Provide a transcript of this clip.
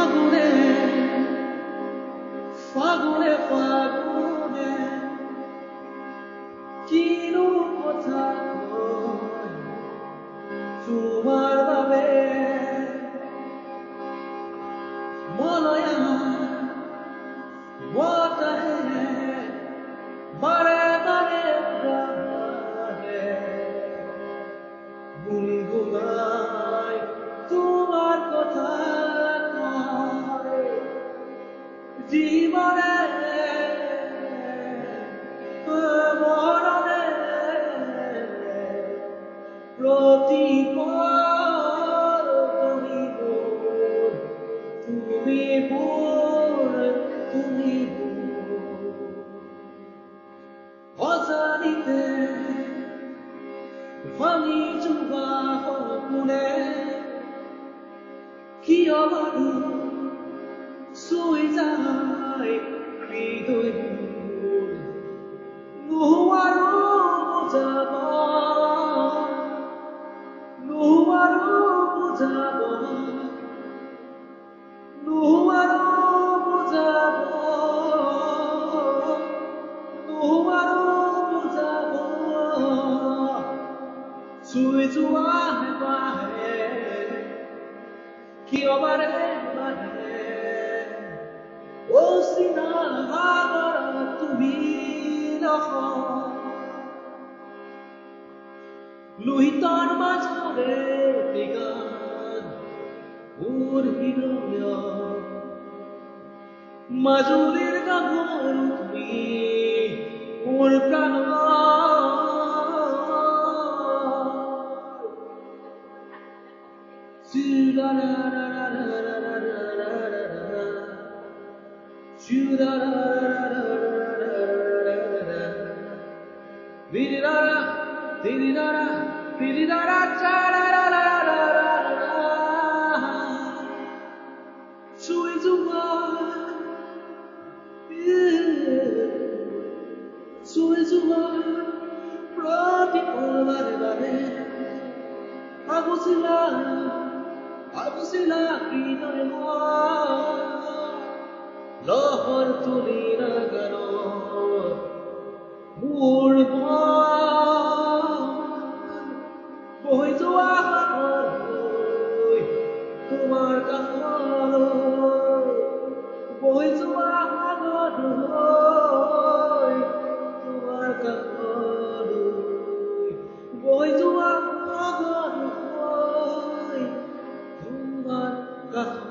ফাগুনে ফাগুনে ফাগুনে কিনো কথা কয় তোমাৰ বাবে মলয়া বতাহে বাৰে বাৰে উৰাহে গুণগুণাই তোমাৰ কথা কয় জীৱনে মৰণে প্ৰতিপল তুমি অজানিতে ভাঙি যোৱা সপোনে কিয় বাৰু চুই যায় হৃদয়বোৰ নোৱাৰো বুজাব নোৱাৰো বুজাব নোৱাৰো বুজাব নোৱাৰো বুজাব চুই যোৱা হেঁপাহে কিয় বাৰে বাৰে অচিনা সাগৰত তুমি লোহিতৰ মাজৰে টিকাত মোৰ হৃদয় মাজুলীৰ গাভৰু তুমি মোৰ প্ৰাণৰ Agusila hৃদয় লহৰ তুলি নাগানত মোৰ বৈ যোৱা সাগৰলৈ তোমাৰ কাষলৈ বৈ যোৱা সাগৰলৈ তোমাৰ কাষলৈ বৈ যোৱা সাগৰলৈ তোমাৰ কাষলৈ